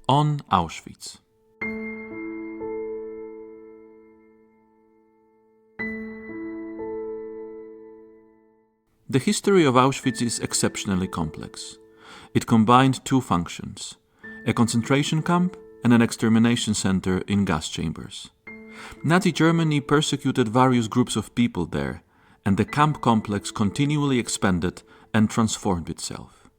On Auschwitz. The history of Auschwitz is exceptionally complex. It combined two functions: a concentration camp and an extermination center in gas chambers. Nazi Germany persecuted various groups of people there, and the camp complex continually expanded and transformed itself.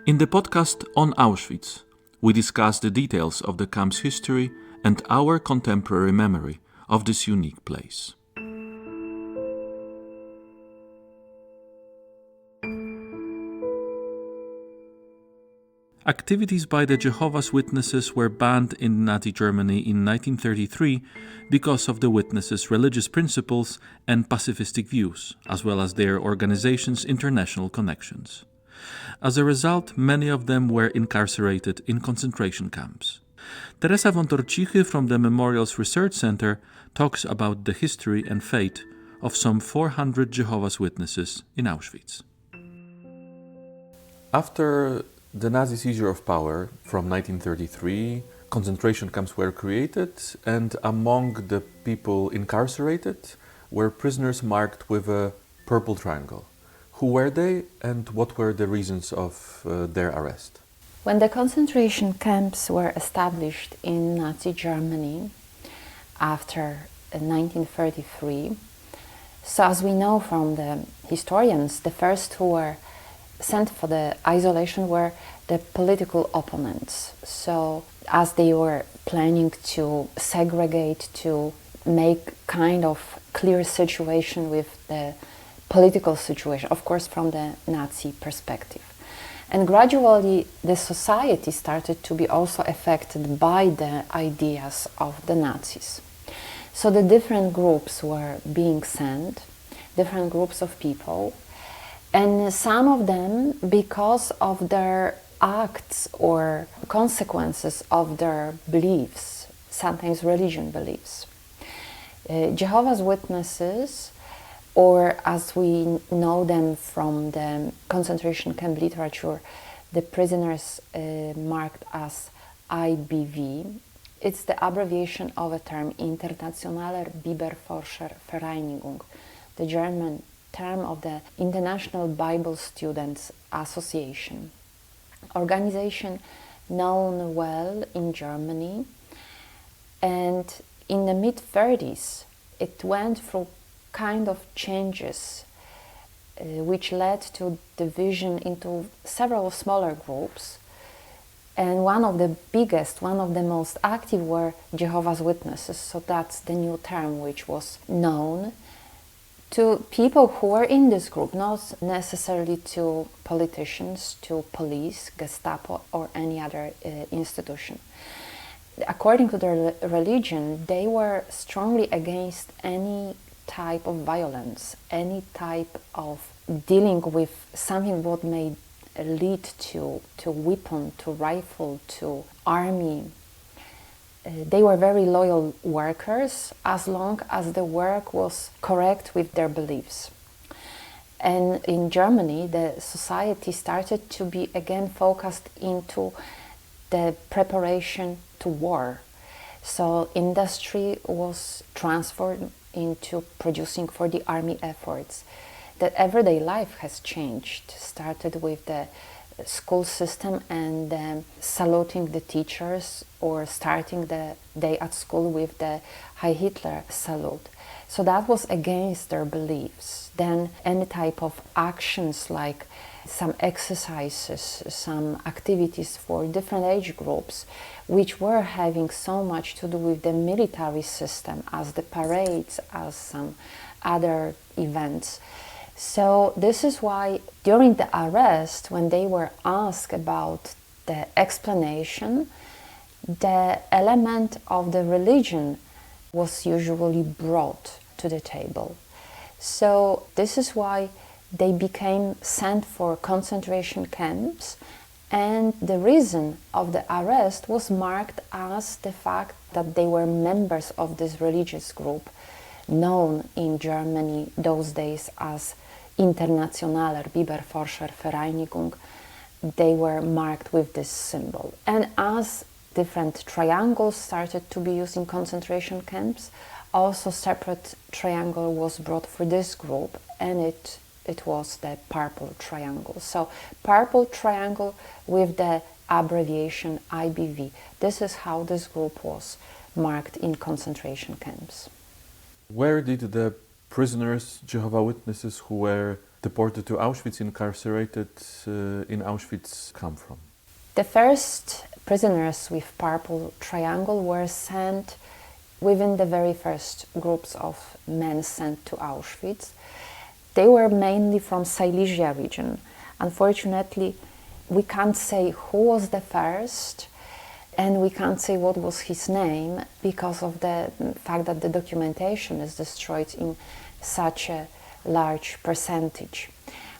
In the podcast On Auschwitz, we discuss the details of the camp's history and our contemporary memory of this unique place. Activities by the Jehovah's Witnesses were banned in Nazi Germany in 1933 because of the Witnesses' religious principles and pacifistic views, as well as their organization's international connections. As a result, many of them were incarcerated in concentration camps. Teresa Wątorcichy from the Memorials Research Center talks about the history and fate of some 400 Jehovah's Witnesses in Auschwitz. After the Nazi seizure of power from 1933, concentration camps were created, and among the people incarcerated were prisoners marked with a purple triangle. Who were they, and what were the reasons of their arrest? When the concentration camps were established in Nazi Germany after 1933, so as we know from the historians, the first who were sent for the isolation were the political opponents. So as they were planning to segregate, to make kind of clear situation with the political situation, of course from the Nazi perspective. And gradually the society started to be also affected by the ideas of the Nazis. So the different groups were being sent, different groups of people, and some of them, because of their acts or consequences of their beliefs, sometimes religion beliefs. Jehovah's Witnesses, or as we know them from the concentration camp literature, the prisoners marked as IBV, it's the abbreviation of a term, Internationaler Bibelforscher Vereinigung, the German term of the International Bible Students Association, organization known well in Germany. And in the mid-30s, it went through kind of changes which led to division into several smaller groups. And one of the biggest, one of the most active were Jehovah's Witnesses. So that's the new term which was known to people who were in this group, not necessarily to politicians, to police, Gestapo, or any other institution. According to their religion, they were strongly against any type of violence, any type of dealing with something what may lead to weapon, to rifle, to army. They were very loyal workers as long as the work was correct with their beliefs. And in Germany, the society started to be again focused into the preparation to war. So industry was transferred into producing for the army efforts. The everyday life has changed, started with the school system and saluting the teachers, or starting the day at school with the Heil Hitler salute. So that was against their beliefs. Then any type of actions like some exercises, some activities for different age groups, which were having so much to do with the military system, as the parades, as some other events. So this is why during the arrest, when they were asked about the explanation, the element of the religion was usually brought to the table. So this is why they became sent for concentration camps, and the reason of the arrest was marked as the fact that they were members of this religious group, known in Germany those days as Internationaler Bibelforscher Vereinigung. They were marked with this symbol. And as different triangles started to be used in concentration camps. Also, separate triangle was brought for this group, and it was the purple triangle. So, purple triangle with the abbreviation IBV. This is how this group was marked in concentration camps. Where did the prisoners, Jehovah's Witnesses, who were deported to Auschwitz, incarcerated in Auschwitz, come from? The first prisoners with purple triangle were sent within the very first groups of men sent to Auschwitz. They were mainly from Silesia region. Unfortunately, we can't say who was the first, and we can't say what was his name because of the fact that the documentation is destroyed in such a large percentage.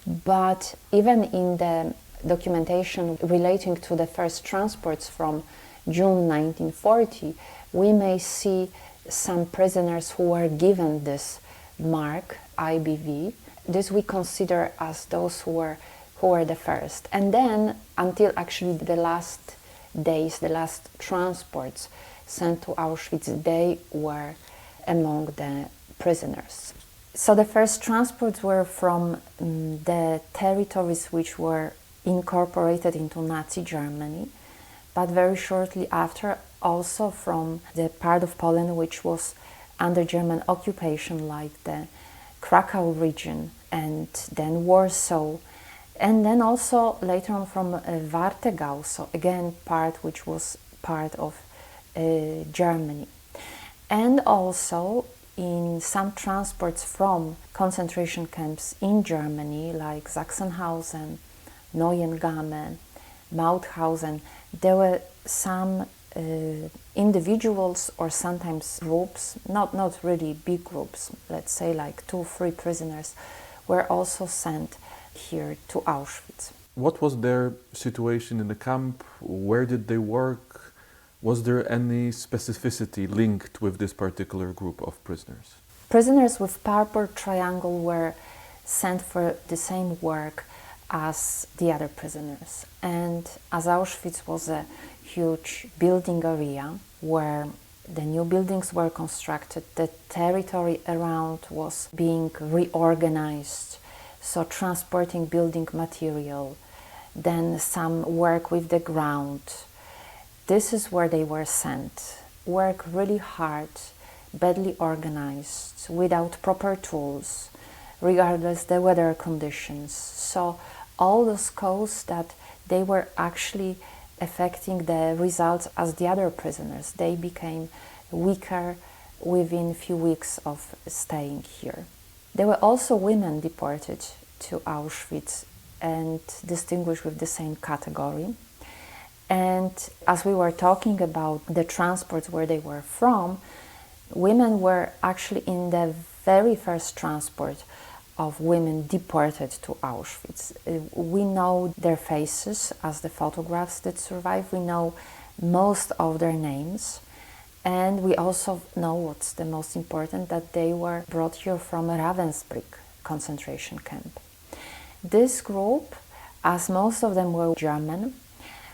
But even in the documentation relating to the first transports from June 1940, we may see some prisoners who were given this mark, IBV. This we consider as those who were the first. And then, until actually the last days, the last transports sent to Auschwitz, they were among the prisoners. So the first transports were from the territories which were incorporated into Nazi Germany, but very shortly after also from the part of Poland which was under German occupation, like the Krakow region and then Warsaw, and then also later on from Warthegau, so again part which was part of Germany. And also in some transports from concentration camps in Germany, like Sachsenhausen, Neuengamme, Mauthausen, there were some individuals or sometimes groups, not really big groups, let's say like 2-3 prisoners, were also sent here to Auschwitz. What was their situation in the camp? Where did they work? Was there any specificity linked with this particular group of prisoners? Prisoners with purple triangle were sent for the same work as the other prisoners. And as Auschwitz was a huge building area where the new buildings were constructed, the territory around was being reorganized, so transporting building material, then some work with the ground. This is where they were sent. Work really hard, badly organized, without proper tools, regardless the weather conditions. So all those caused that they were actually affecting the results as the other prisoners. They became weaker within a few weeks of staying here. There were also women deported to Auschwitz and distinguished with the same category. And as we were talking about the transports where they were from, women were actually in the very first transport of women deported to Auschwitz. We know their faces as the photographs that survive. We know most of their names. And we also know what's the most important, that they were brought here from Ravensbrück concentration camp. This group, as most of them were German,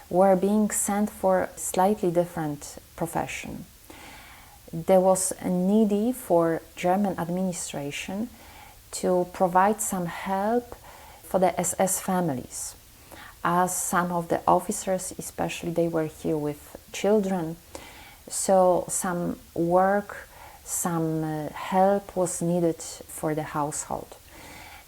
were being sent for a slightly different profession. There was a need for German administration to provide some help for the SS families, as some of the officers, especially, they were here with children. So some work, some help was needed for the household.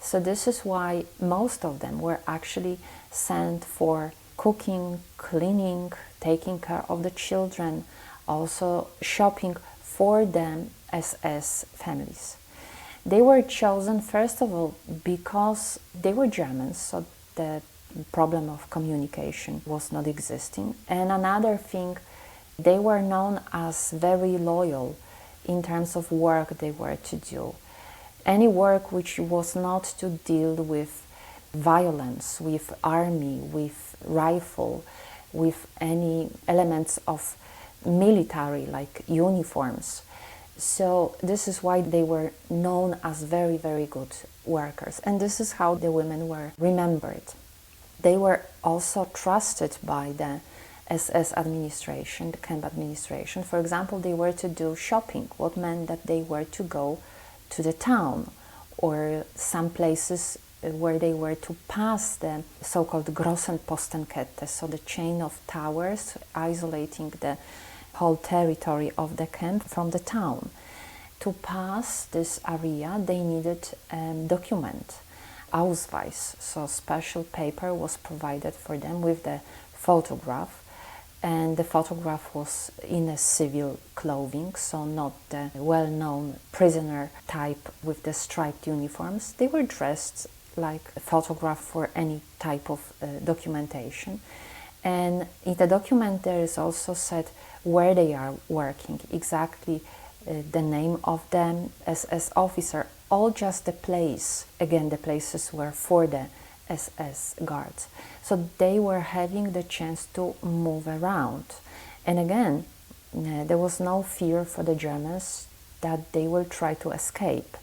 So this is why most of them were actually sent for cooking, cleaning, taking care of the children, also shopping for them SS families. They were chosen, first of all, because they were Germans, so the problem of communication was not existing. And another thing, they were known as very loyal in terms of work they were to do. Any work which was not to deal with violence, with army, with rifle, with any elements of military like uniforms. So this is why they were known as very, very good workers. And this is how the women were remembered. They were also trusted by the SS administration, the camp administration. For example, they were to do shopping, what meant that they were to go to the town, or some places where they were to pass the so-called Grossenpostenkette, so the chain of towers isolating the whole territory of the camp from the town. To pass this area, they needed a document, Ausweis, so special paper was provided for them with the photograph, and the photograph was in a civil clothing, so not the well-known prisoner type with the striped uniforms. They were dressed like a photograph for any type of documentation. And in the document there is also said where they are working, exactly the name of the SS officer, all just the place. Again, the places were for the SS guards. So they were having the chance to move around. And again, there was no fear for the Germans that they will try to escape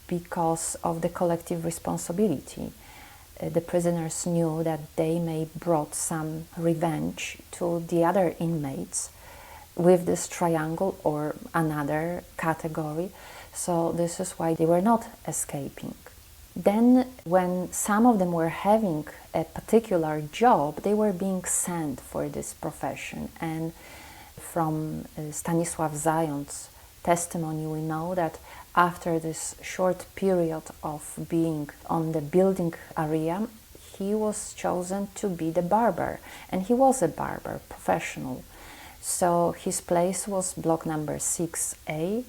because of the collective responsibility. The prisoners knew that they may brought some revenge to the other inmates with this triangle or another category. So this is why they were not escaping. Then when some of them were having a particular job, they were being sent for this profession. And from Stanisław Zając's testimony we know that after this short period of being on the building area, he was chosen to be the barber. And he was a barber, professional. So his place was block number 6A,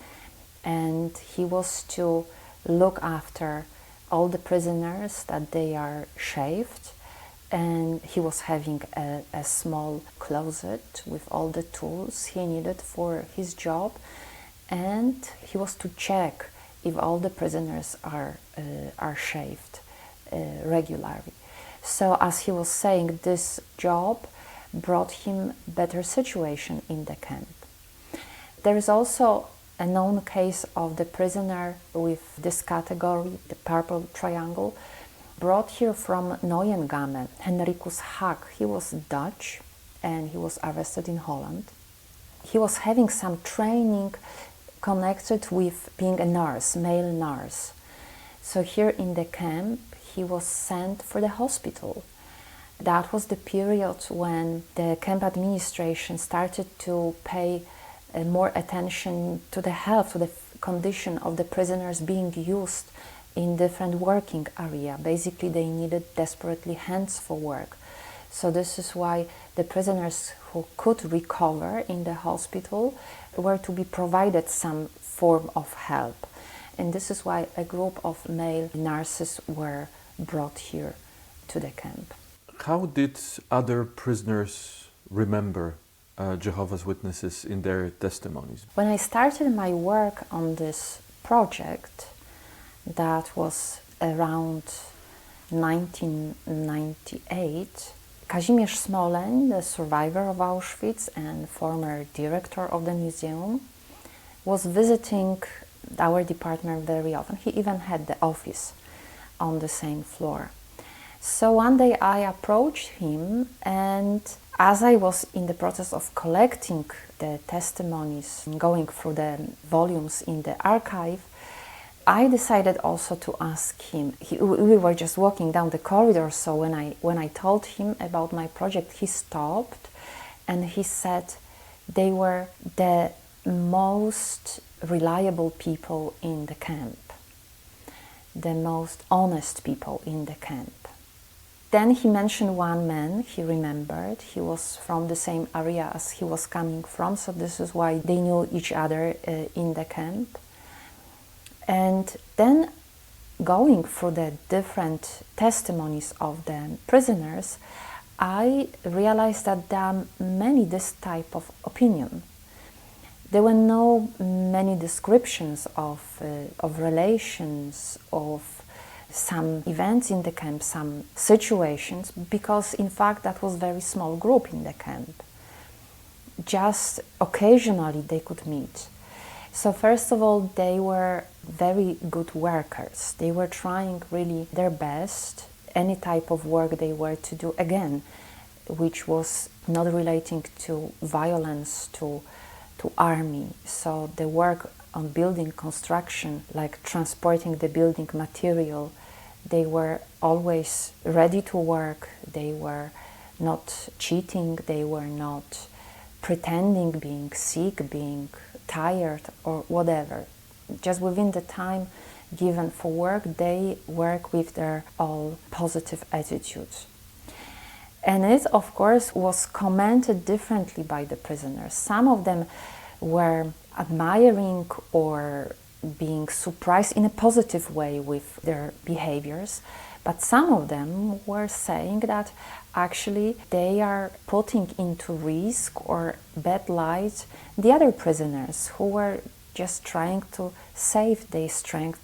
and he was to look after all the prisoners that they are shaved, and he was having a small closet with all the tools he needed for his job, and he was to check if all the prisoners are shaved regularly. So as he was saying, this job brought him better situation in the camp. There is also a known case of the prisoner with this category, the purple triangle, brought here from Neuengamme, Henricus Hack. He was Dutch and he was arrested in Holland. He was having some training connected with being a nurse, male nurse. So here in the camp, he was sent for the hospital. That was the period when the camp administration started to pay more attention to the health, to the condition of the prisoners being used in different working area. Basically, they needed desperately hands for work. So this is why the prisoners who could recover in the hospital were to be provided some form of help. And this is why a group of male nurses were brought here to the camp. How did other prisoners remember Jehovah's Witnesses in their testimonies? When I started my work on this project, that was around 1998, Kazimierz Smoleń, the survivor of Auschwitz and former director of the museum, was visiting our department very often. He even had the office on the same floor. So one day I approached him, and as I was in the process of collecting the testimonies, going through the volumes in the archive, I decided also to ask him. We were just walking down the corridor, so when I told him about my project, he stopped and he said they were the most reliable people in the camp, the most honest people in the camp. Then he mentioned one man he remembered. He was from the same area as he was coming from, so this is why they knew each other in the camp. And then going through the different testimonies of the prisoners, I realized that there are many this type of opinion. There were no many descriptions of relations, of some events in the camp, some situations, because in fact that was a very small group in the camp. Just occasionally they could meet. So first of all, they were very good workers. They were trying really their best, any type of work they were to do, again, which was not relating to violence, to army. So the work on building construction, like transporting the building material, they were always ready to work. They were not cheating. They were not pretending being sick, being tired, or whatever. Just within the time given for work, they work with their all positive attitudes. And it, of course, was commented differently by the prisoners. Some of them were admiring or being surprised in a positive way with their behaviors, but some of them were saying that actually they are putting into risk or bad light the other prisoners who were just trying to save their strength,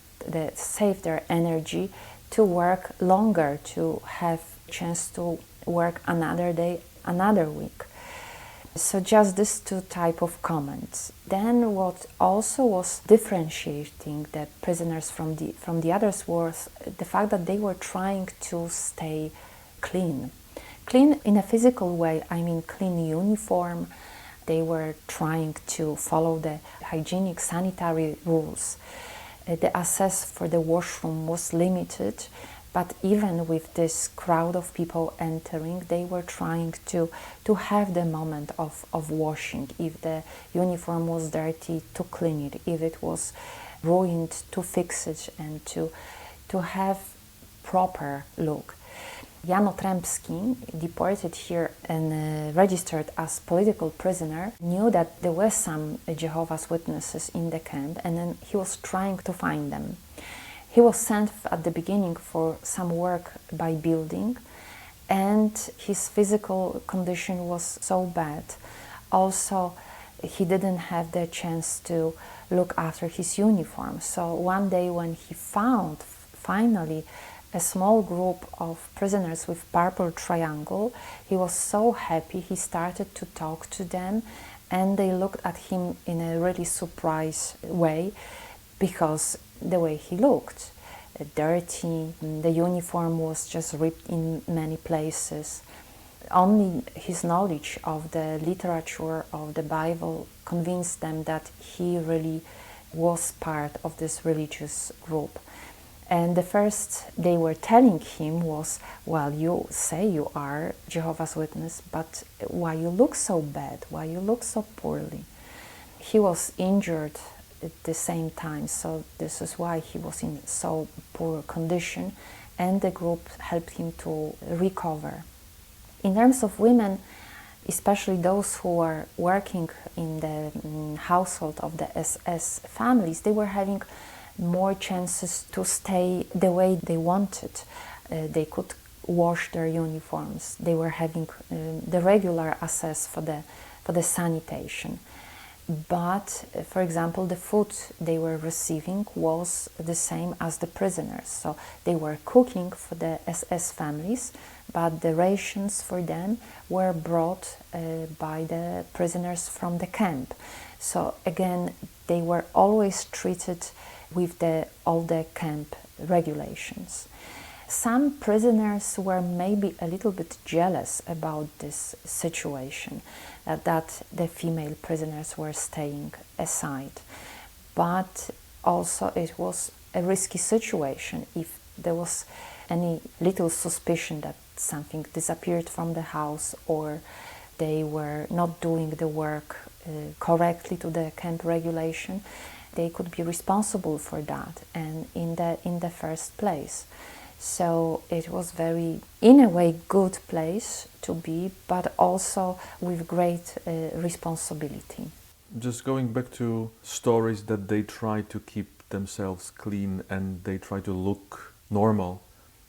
save their energy to work longer, to have a chance to work another day, another week. So just these two type of comments. Then what also was differentiating the prisoners from the others was the fact that they were trying to stay clean. Clean in a physical way, I mean clean uniform. They were trying to follow the hygienic sanitary rules. The access for the washroom was limited, but even with this crowd of people entering, they were trying to have the moment of washing. If the uniform was dirty, to clean it. If it was ruined, to fix it and to have proper look. Jan Otrębski, deported here and registered as political prisoner, knew that there were some Jehovah's Witnesses in the camp, and then he was trying to find them. He was sent at the beginning for some work by building, and his physical condition was so bad. Also, he didn't have the chance to look after his uniform. So one day when he found finally a small group of prisoners with purple triangle, he was so happy. He started to talk to them, and they looked at him in a really surprised way, because the way he looked, dirty, the uniform was just ripped in many places. Only his knowledge of the literature of the Bible convinced them that he really was part of this religious group. And the first they were telling him was, well, you say you are Jehovah's Witness, but why you look so bad? Why you look so poorly? He was injured at the same time, so this is why he was in so poor condition, and the group helped him to recover. In terms of women, especially those who were working in the household of the SS families, they were having more chances to stay the way they wanted. They could wash their uniforms. They were having the regular access for the sanitation. But, for example, the food they were receiving was the same as the prisoners. So they were cooking for the SS families, but the rations for them were brought by the prisoners from the camp. So again, they were always treated with all the camp regulations. Some prisoners were maybe a little bit jealous about this situation, that the female prisoners were staying aside. But also it was a risky situation. If there was any little suspicion that something disappeared from the house, or they were not doing the work correctly to the camp regulation, they could be responsible for that, and in the first place. So it was very, in a way, good place to be, but also with great responsibility. Just going back to stories that they try to keep themselves clean and they try to look normal.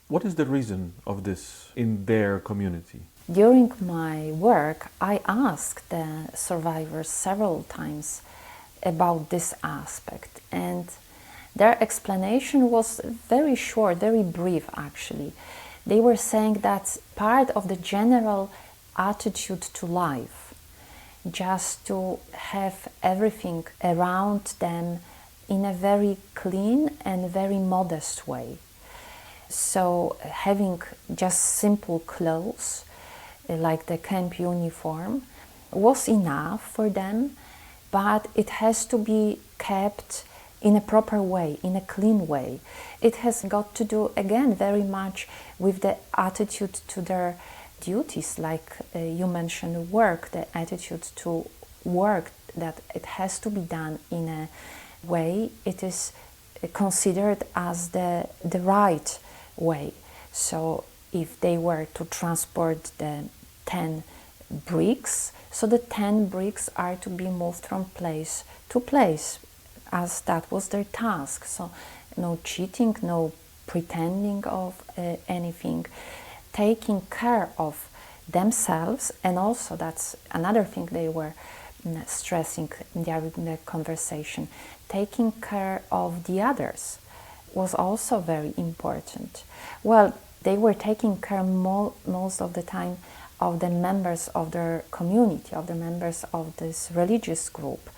What is the reason of this in their community? During my work, I asked the survivors several times about this aspect, and their explanation was very short, very brief actually. They were saying that's part of the general attitude to life, just to have everything around them in a very clean and very modest way. So having just simple clothes, like the camp uniform, was enough for them, but it has to be kept in a proper way, in a clean way. It has got to do, again, very much with the attitude to their duties, like you mentioned work, the attitude to work, that it has to be done in a way it is considered as the right way. So if they were to transport the 10 bricks, so the 10 bricks are to be moved from place to place, as that was their task. So no cheating, no pretending of anything, taking care of themselves, and also that's another thing they were stressing during the conversation, taking care of the others was also very important. Well, they were taking care most of the time of the members of their community, of the members of this religious group.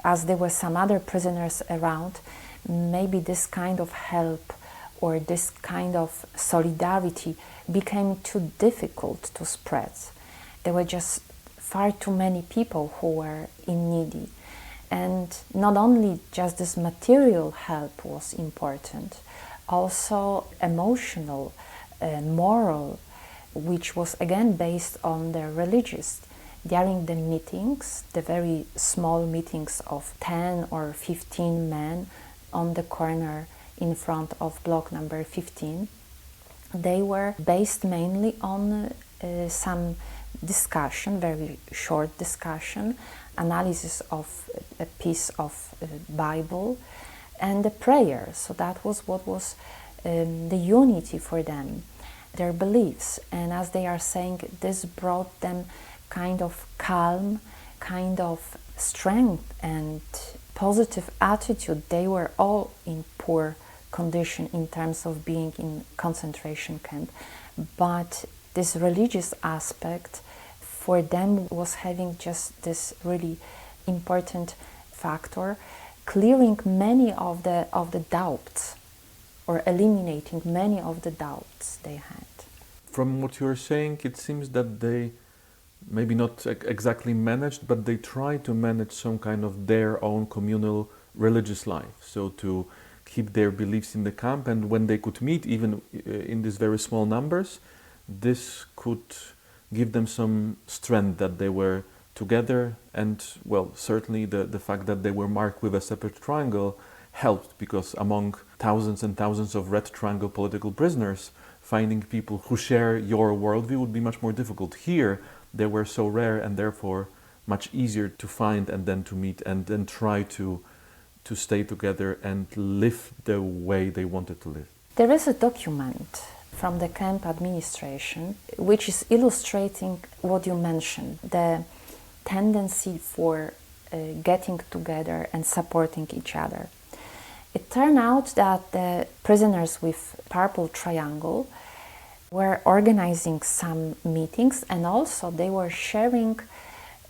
As there were some other prisoners around, maybe this kind of help or this kind of solidarity became too difficult to spread. There were just far too many people who were in need. And not only just this material help was important, also emotional, moral, which was again based on the religious. During the meetings, the very small meetings of 10 or 15 men on the corner in front of block number 15, they were based mainly on some discussion, very short discussion, analysis of a piece of Bible, and the prayer. So that was what was the unity for them, their beliefs. And as they are saying, this brought them kind of calm, kind of strength and positive attitude. They were all in poor condition in terms of being in concentration camp, but this religious aspect for them was having just this really important factor, clearing many of the doubts, or eliminating many of the doubts they had. From what you're saying, it seems that they maybe not exactly managed, but they tried to manage some kind of their own communal religious life. So to keep their beliefs in the camp, and when they could meet, even in these very small numbers, this could give them some strength that they were together. And well, certainly the fact that they were marked with a separate triangle helped, because among thousands and thousands of red triangle political prisoners, finding people who share your worldview would be much more difficult. Here, they were so rare and therefore much easier to find and then to meet and then try to stay together and live the way they wanted to live. There is a document from the camp administration which is illustrating what you mentioned, the tendency for getting together and supporting each other. It turned out that the prisoners with purple triangle were organizing some meetings, and also they were sharing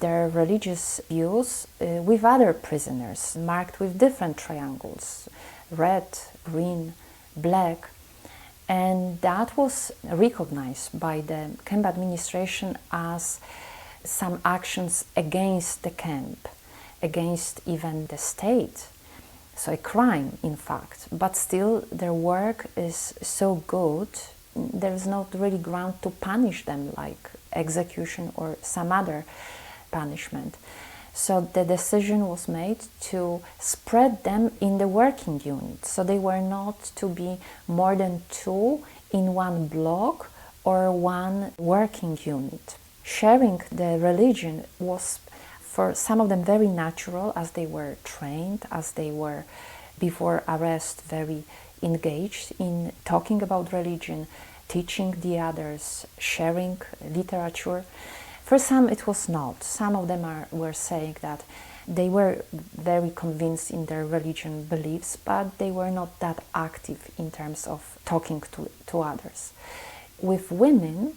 their religious views with other prisoners marked with different triangles, red, green, black. And that was recognized by the camp administration as some actions against the camp, against even the state. So a crime, in fact. But still, their work is so good, there is not really ground to punish them like execution or some other punishment. So the decision was made to spread them in the working unit. So they were not to be more than 2 in one block or one working unit. Sharing the religion was for some of them very natural, as they were trained, as they were before arrest very engaged in talking about religion, teaching the others, sharing literature. For some it was not. Some of them were saying that they were very convinced in their religion beliefs, but they were not that active in terms of talking to others. With women,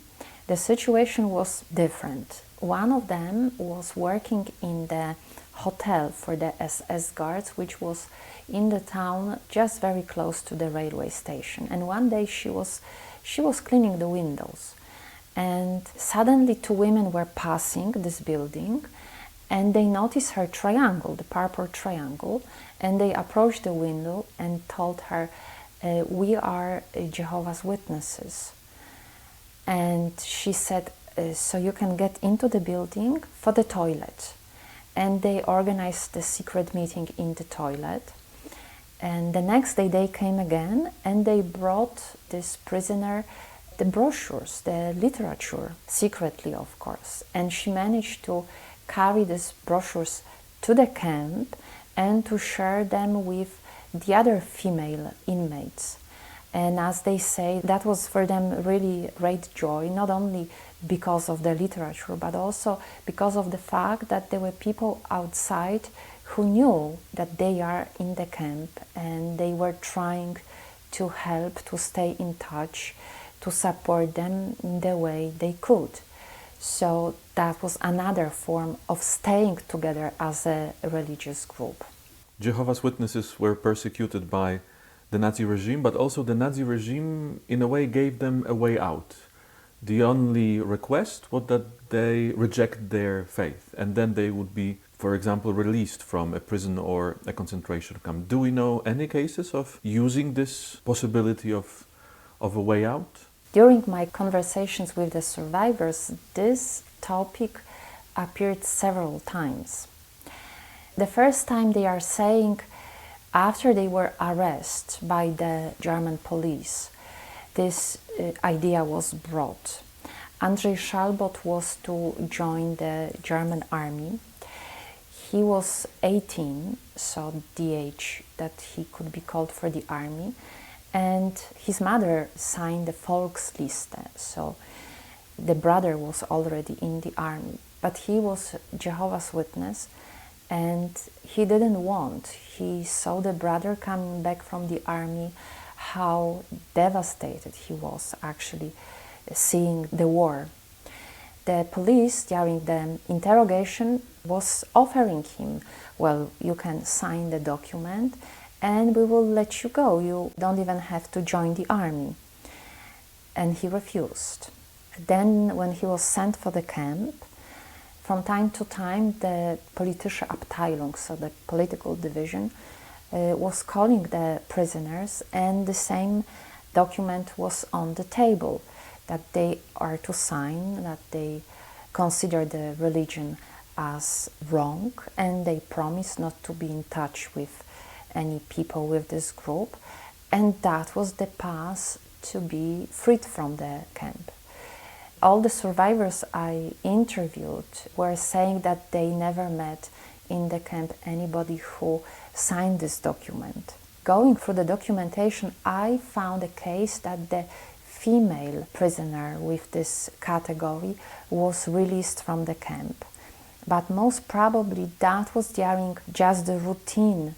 the situation was different. One of them was working in the hotel for the SS guards, which was in the town just very close to the railway station. And one day she was cleaning the windows, And suddenly two women were passing this building, and they noticed her triangle, the purple triangle, and they approached the window and told her, we are Jehovah's Witnesses. And she said, so you can get into the building for the toilet. And they organized the secret meeting in the toilet. And the next day they came again, and they brought this prisoner the brochures, the literature, secretly of course. And she managed to carry these brochures to the camp and to share them with the other female inmates. And as they say, that was for them really great joy, not only because of the literature, but also because of the fact that there were people outside who knew that they are in the camp, and they were trying to help, to stay in touch, to support them in the way they could. So that was another form of staying together as a religious group. Jehovah's Witnesses were persecuted by the Nazi regime, but also the Nazi regime in a way gave them a way out. The only request was that they reject their faith, and then they would be, for example, released from a prison or a concentration camp. Do we know any cases of using this possibility of a way out? During my conversations with the survivors, this topic appeared several times. The first time they are saying, after they were arrested by the German police, this idea was brought. Andrei Szalbot was to join the German army. He was 18, so the age that he could be called for the army, and his mother signed the Volksliste, so the brother was already in the army, but he was Jehovah's Witness, and he didn't want. He saw the brother coming back from the army, how devastated he was actually seeing the war. The police, during the interrogation, was offering him, well, you can sign the document and we will let you go. You don't even have to join the army. And he refused. Then, when he was sent for the camp, from time to time, the politische Abteilung, so the political division, was calling the prisoners, and the same document was on the table, that they are to sign, that they consider the religion as wrong, and they promise not to be in touch with any people with this group, and that was the path to be freed from the camp. All the survivors I interviewed were saying that they never met in the camp anybody who signed this document. Going through the documentation, I found a case that the female prisoner with this category was released from the camp. But most probably that was during just the routine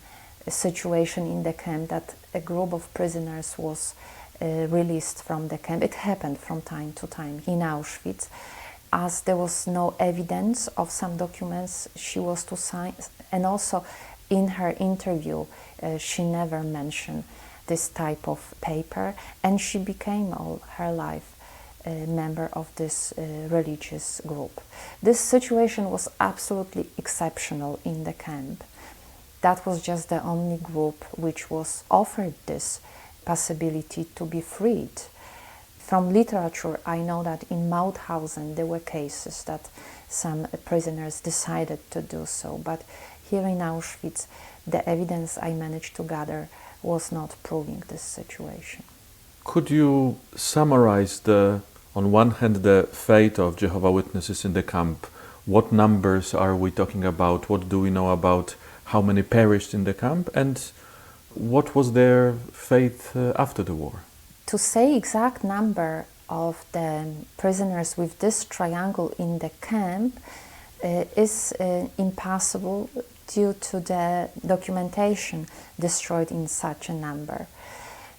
situation in the camp, that a group of prisoners was released from the camp. It happened from time to time in Auschwitz. As there was no evidence of some documents she was to sign, and also in her interview she never mentioned this type of paper, and she became all her life a member of this religious group. This situation was absolutely exceptional in the camp. That was just the only group which was offered this possibility to be freed. From literature, I know that in Mauthausen there were cases that some prisoners decided to do so, but here in Auschwitz, the evidence I managed to gather was not proving this situation. Could you summarize on one hand, the fate of Jehovah's Witnesses in the camp? What numbers are we talking about? What do we know about how many perished in the camp? And what was their fate after the war? To say exact number of the prisoners with this triangle in the camp is impossible due to the documentation destroyed in such a number.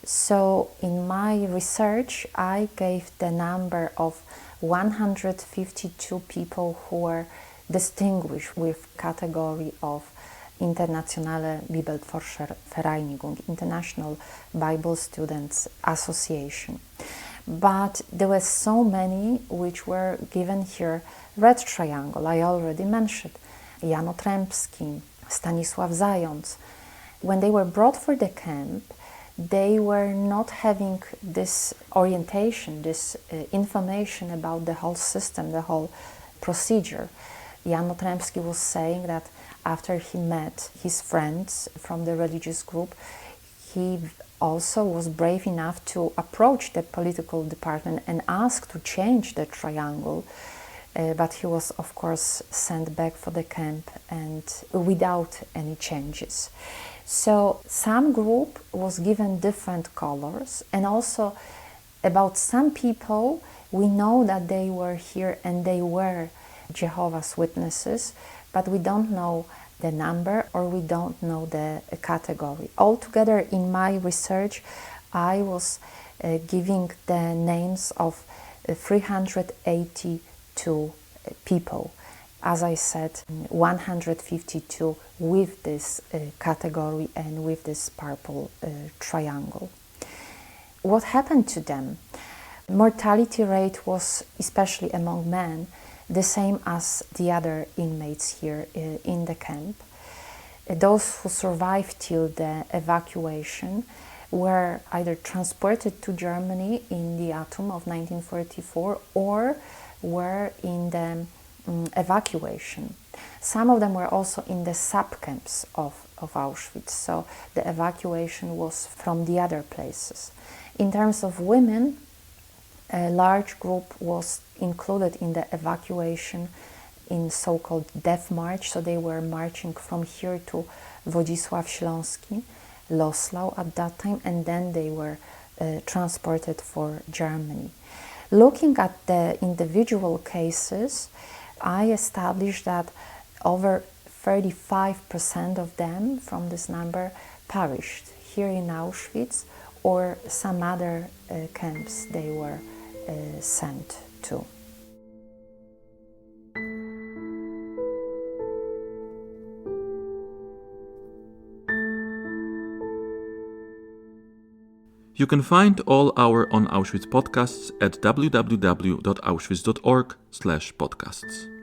So in my research, I gave the number of 152 people who were distinguished with category of Internationale Bibelforschervereinigung, International Bible Students Association. but there were so many which were given here red triangle. I already mentioned Jan Otrębski, Stanisław Zając. When they were brought for the camp, they were not having this orientation, this information about the whole system, the whole procedure. Jan Otrębski was saying that after he met his friends from the religious group, he also was brave enough to approach the political department and ask to change the triangle, but he was of course sent back for the camp and without any changes. So some group was given different colors, and also about some people we know that they were here and they were Jehovah's Witnesses, but we don't know the number or we don't know the category. Altogether, in my research, I was giving the names of 382 people. As I said, 152 with this category and with this purple triangle. What happened to them? Mortality rate was, especially among men, the same as the other inmates here in the camp. Those who survived till the evacuation were either transported to Germany in the autumn of 1944 or were in the evacuation. Some of them were also in the sub-camps of Auschwitz, so the evacuation was from the other places. In terms of women, a large group was included in the evacuation in so-called Death March, so they were marching from here to Wodzisław Śląski, Loslau at that time, and then they were transported for Germany. Looking at the individual cases, I established that over 35% of them from this number perished here in Auschwitz or some other camps they were sent to. You can find all our On Auschwitz podcasts at www.auschwitz.org/podcasts.